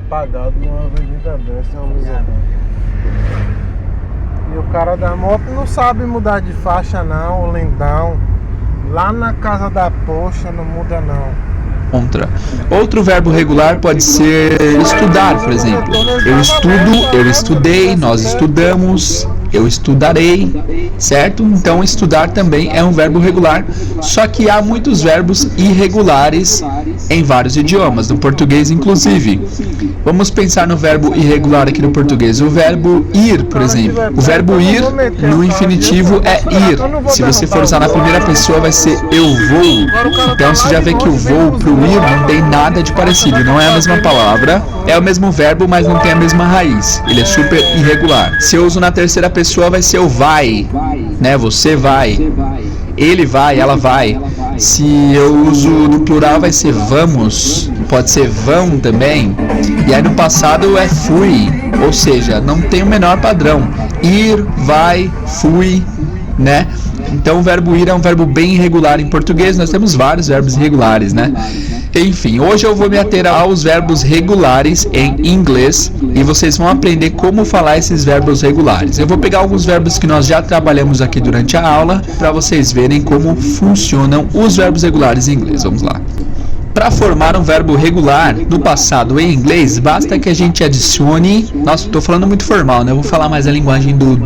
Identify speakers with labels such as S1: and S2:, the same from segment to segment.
S1: apagado numa avenida dessa, é uma miséria. E o cara da moto não sabe mudar de faixa não, o lindão. Lá na casa da poxa não muda não.
S2: Outro verbo regular pode ser estudar, por exemplo. Eu estudo, eu estudei, nós estudamos, eu estudarei, certo? Então estudar também é um verbo regular, só que há muitos verbos irregulares em vários idiomas, no português inclusive. Vamos pensar no verbo irregular aqui no português. O verbo ir, por exemplo. O verbo ir no infinitivo é ir. Se você for usar na primeira pessoa vai ser eu vou. Então você já vê que o vou pro ir não tem nada de parecido, não é a mesma palavra, é o mesmo verbo, mas não tem a mesma raiz. Ele é super irregular. Se eu uso na terceira pessoa vai ser o vai, né? Você vai. Ele vai, ela vai. Se eu uso no plural vai ser vamos, pode ser vão também. E aí no passado é fui, ou seja, não tem o menor padrão. Ir, vai, fui, né? Então o verbo ir é um verbo bem irregular em português. Nós temos vários verbos irregulares, né? Enfim, hoje eu vou me ater aos verbos regulares em inglês e vocês vão aprender como falar esses verbos regulares. Eu vou pegar alguns verbos que nós já trabalhamos aqui durante a aula para vocês verem como funcionam os verbos regulares em inglês. Vamos lá. Para formar um verbo regular no passado em inglês, basta que a gente adicione... Nossa, estou falando muito formal, né? Eu vou falar mais a linguagem do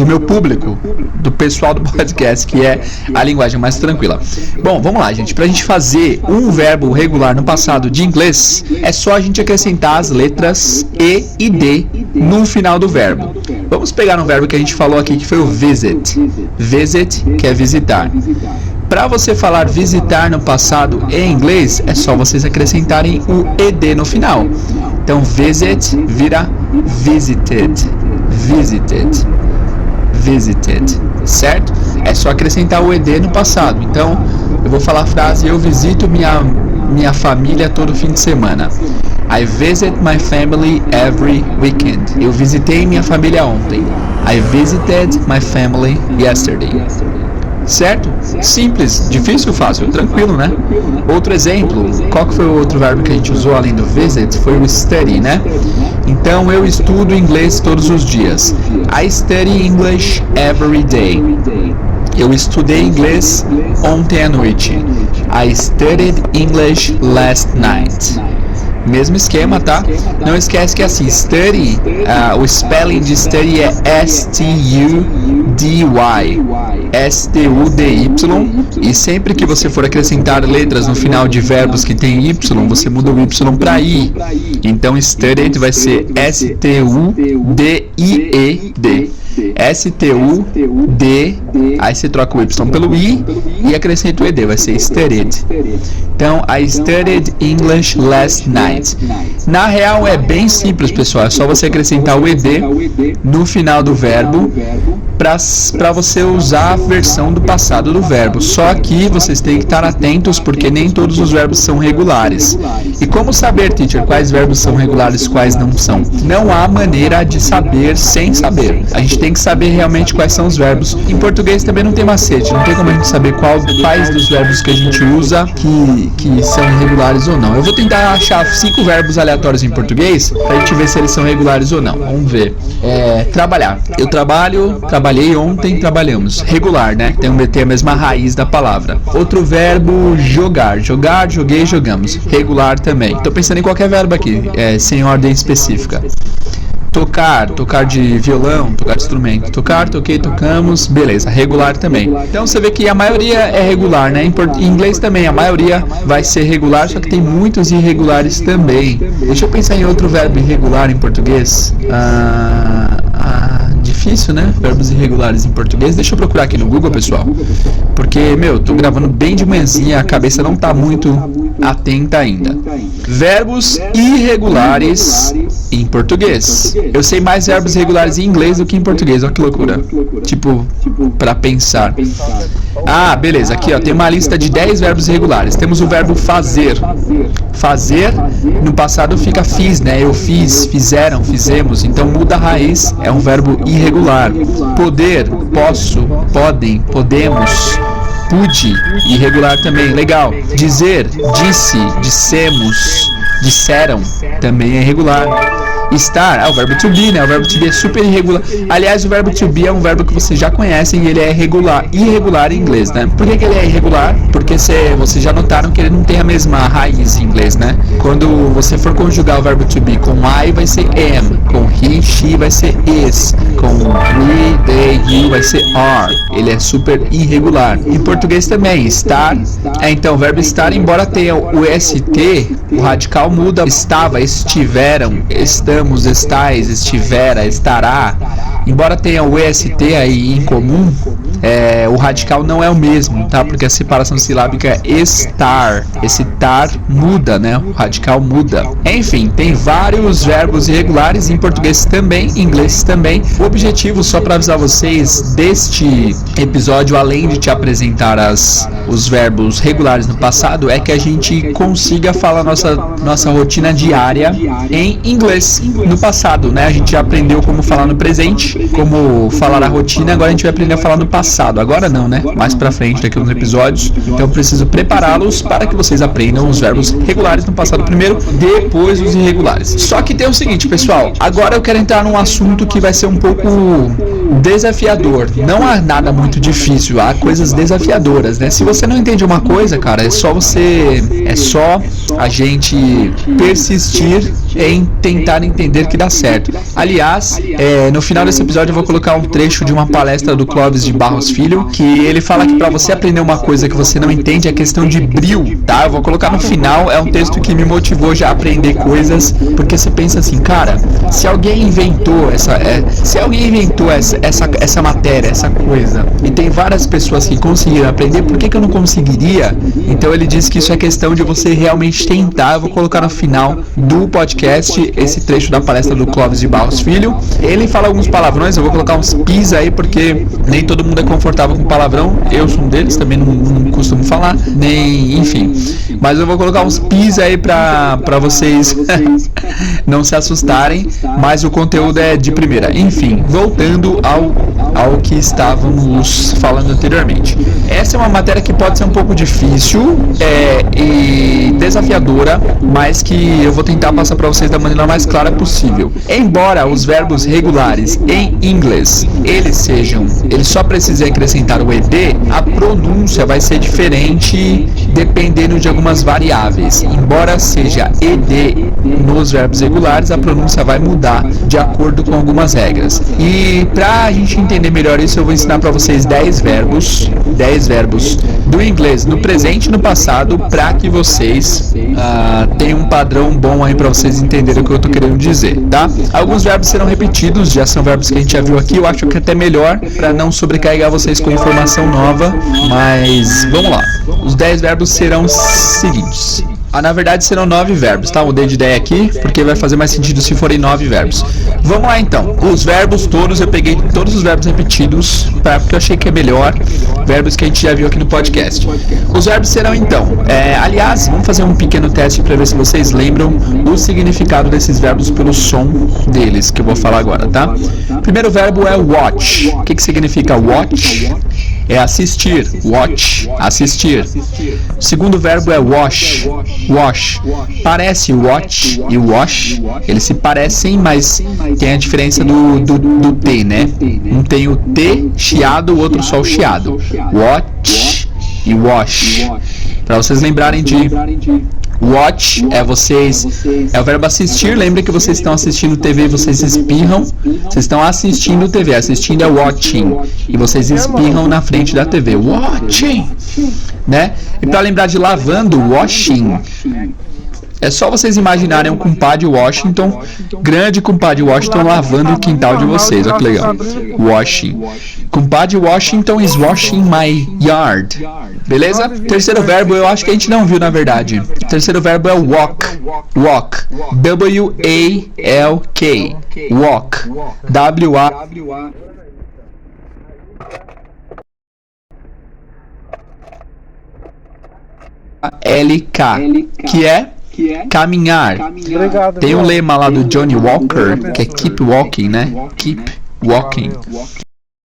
S2: meu público, do pessoal do podcast, que é a linguagem mais tranquila. Bom, vamos lá, gente. Para a gente fazer um verbo regular no passado de inglês, é só a gente acrescentar as letras E e D no final do verbo. Vamos pegar um verbo que a gente falou aqui, que foi o visit. Visit, que é visitar. Para você falar visitar no passado em inglês, é só vocês acrescentarem o ED no final. Então, visit vira visited, visited, visited, certo? É só acrescentar o ED no passado. Então, eu vou falar a frase, eu visito minha família todo fim de semana. I visit my family every weekend. Eu visitei minha família ontem. I visited my family yesterday. Certo? Simples, difícil, fácil, tranquilo, né? Outro exemplo, qual que foi o outro verbo que a gente usou além do visit? Foi o study, né? Então, eu estudo inglês todos os dias. I study English every day. Eu estudei inglês ontem à noite. I studied English last night. Mesmo esquema, tá? Não esquece que assim, study, o spelling de study é S-T-U-D-Y, S-T-U-D-Y, e sempre que você for acrescentar letras no final de verbos que tem Y, você muda o Y para I. Então, studied vai ser S-T-U-D-I-E-D. S-T-U-D, aí você troca o Y pelo I e acrescenta o ED, vai ser studied. Então, I studied English last night. Na real é bem simples, pessoal, é só você acrescentar o ED no final do verbo para você usar a versão do passado do verbo. Só que vocês têm que estar atentos porque nem todos os verbos são regulares. E como saber, teacher, quais verbos são regulares e quais não são? Não há maneira de saber sem saber. A gente tem que saber realmente quais são os verbos. Em português também não tem macete, não tem como a gente saber quais dos verbos que a gente usa que são irregulares ou não. Eu vou tentar achar 5 verbos aleatórios em português pra gente ver se eles são regulares ou não. Vamos ver. Trabalhar. Eu trabalhei ontem, trabalhamos. Regular, né? Tem a mesma raiz da palavra. Outro verbo, jogar. Jogar, joguei, jogamos. Regular também. Tô pensando em qualquer verbo aqui, sem ordem específica. Tocar de violão, tocar de instrumento. Tocar, toquei, tocamos, beleza, regular também. Então você vê que a maioria é regular, né? Em inglês também a maioria vai ser regular, só que tem muitos irregulares também. Deixa eu pensar em outro verbo irregular em português. Difícil, né? Verbos irregulares em português. Deixa eu procurar aqui no Google, pessoal. Porque, tô gravando bem de manhãzinha, a cabeça não tá muito atenta ainda. Verbos irregulares em português. Eu sei mais verbos irregulares em inglês do que em português. Olha que loucura. Tipo, pra pensar. Beleza. Aqui, tem uma lista de 10 verbos irregulares. Temos o verbo fazer. Fazer, no passado fica fiz, né? Eu fiz, fizeram, fizemos. Então muda a raiz, é um verbo irregular. Poder, posso, podem, podemos. Pude, irregular também, legal. Dizer, disse, dissemos. disseram, também é irregular. Estar, o verbo to be, né? O verbo to be é super irregular. Aliás, o verbo to be é um verbo que vocês já conhecem e ele é irregular em inglês, né? Por que ele é irregular? Porque vocês já notaram que ele não tem a mesma raiz em inglês, né? Quando você for conjugar o verbo to be com I, vai ser am. Com he, she, vai ser is. Com we, they, you, vai ser are. Ele é super irregular. Em português também, estar. Então, o verbo estar, embora tenha o ST, o radical muda. Estava, estiveram, estamos, estais, estivera, estará. Embora tenha o EST aí em comum, o radical não é o mesmo, tá? Porque a separação silábica é estar. Esse tar muda, né? O radical muda. Enfim, tem vários verbos irregulares em português também, em inglês também. O objetivo, só para avisar vocês, deste episódio, além de te apresentar os verbos regulares no passado, é que a gente consiga falar nossa rotina diária em inglês no passado, né? A gente já aprendeu como falar no presente, como falar a rotina, agora a gente vai aprender a falar no passado. Agora não, né? Mais pra frente, daqui uns episódios. Então eu preciso prepará-los para que vocês aprendam os verbos regulares no passado primeiro, depois os irregulares. Só que tem o seguinte, pessoal, agora eu quero entrar num assunto que vai ser um pouco desafiador. Não há nada muito difícil, há coisas desafiadoras, né? Se você não entende uma coisa, cara, é só a gente persistir em tentar entender que dá certo. Aliás, no final desse episódio eu vou colocar um trecho de uma palestra do Clóvis de Barros Filho, que ele fala que para você aprender uma coisa que você não entende é questão de bril, tá? Eu vou colocar no final, é um texto que me motivou já a aprender coisas, porque você pensa assim, cara, se alguém inventou essa matéria, essa coisa, e tem várias pessoas que conseguiram aprender, por que eu não conseguiria? Então ele diz que isso é questão de você realmente tentar. Eu vou colocar no final do podcast esse trecho da palestra do Clóvis de Barros Filho. Ele fala alguns palavrões, eu vou colocar uns pis aí, porque nem todo mundo é confortável com palavrão. Eu sou um deles, também não costumo falar, enfim. Mas eu vou colocar uns pis aí pra vocês não se assustarem, mas o conteúdo é de primeira. Enfim, voltando ao que estávamos falando anteriormente. Essa é uma matéria que pode ser um pouco difícil e desafiadora, mas que eu vou tentar passar para vocês da maneira mais clara possível. Embora os verbos regulares em inglês eles só precisem acrescentar o ed, a pronúncia vai ser diferente dependendo de algumas variáveis. Embora seja ed nos verbos regulares, a pronúncia vai mudar de acordo com algumas regras. E para a gente entender melhor isso, eu vou ensinar para vocês 10 verbos do inglês no presente e no passado, para que vocês tenham um padrão bom aí para vocês entenderem o que eu estou querendo dizer, tá? Alguns verbos serão repetidos, já são verbos que a gente já viu aqui, eu acho que até melhor para não sobrecarregar vocês com informação nova, mas vamos lá. Os 10 verbos serão os seguintes. Na verdade serão 9 verbos, tá? Mudei de ideia aqui, porque vai fazer mais sentido se forem 9 verbos. Vamos lá então. Os verbos todos, eu peguei todos os verbos repetidos, porque eu achei que é melhor. Verbos que a gente já viu aqui no podcast. Os verbos serão então, aliás, vamos fazer um pequeno teste para ver se vocês lembram o significado desses verbos pelo som deles, que eu vou falar agora, tá? Primeiro verbo é watch. O que significa watch? É assistir. Watch, assistir. O segundo verbo é wash. Wash. Parece watch e wash. Eles se parecem, mas tem a diferença do T, né? Um tem o T chiado, o outro só o chiado. Watch e wash. Para vocês lembrarem de watch é o verbo assistir. Lembre que vocês estão assistindo TV e vocês espirram. Vocês estão assistindo TV, assistindo é watching, e vocês espirram na frente da TV. Watching, né? E para lembrar de lavando, washing. É só vocês imaginarem um compadre Washington, grande compadre Washington, lavando o quintal de vocês. Olha que legal. Washing. Compadre Washington is washing my yard. Beleza? Terceiro verbo, eu acho que a gente não viu na verdade. Terceiro verbo é walk. Walk. W-A-L-K. Walk. W-A-L-K. Que é caminhar. Tem um lema lá do Johnny Walker, que é keep walking, né? Keep walking.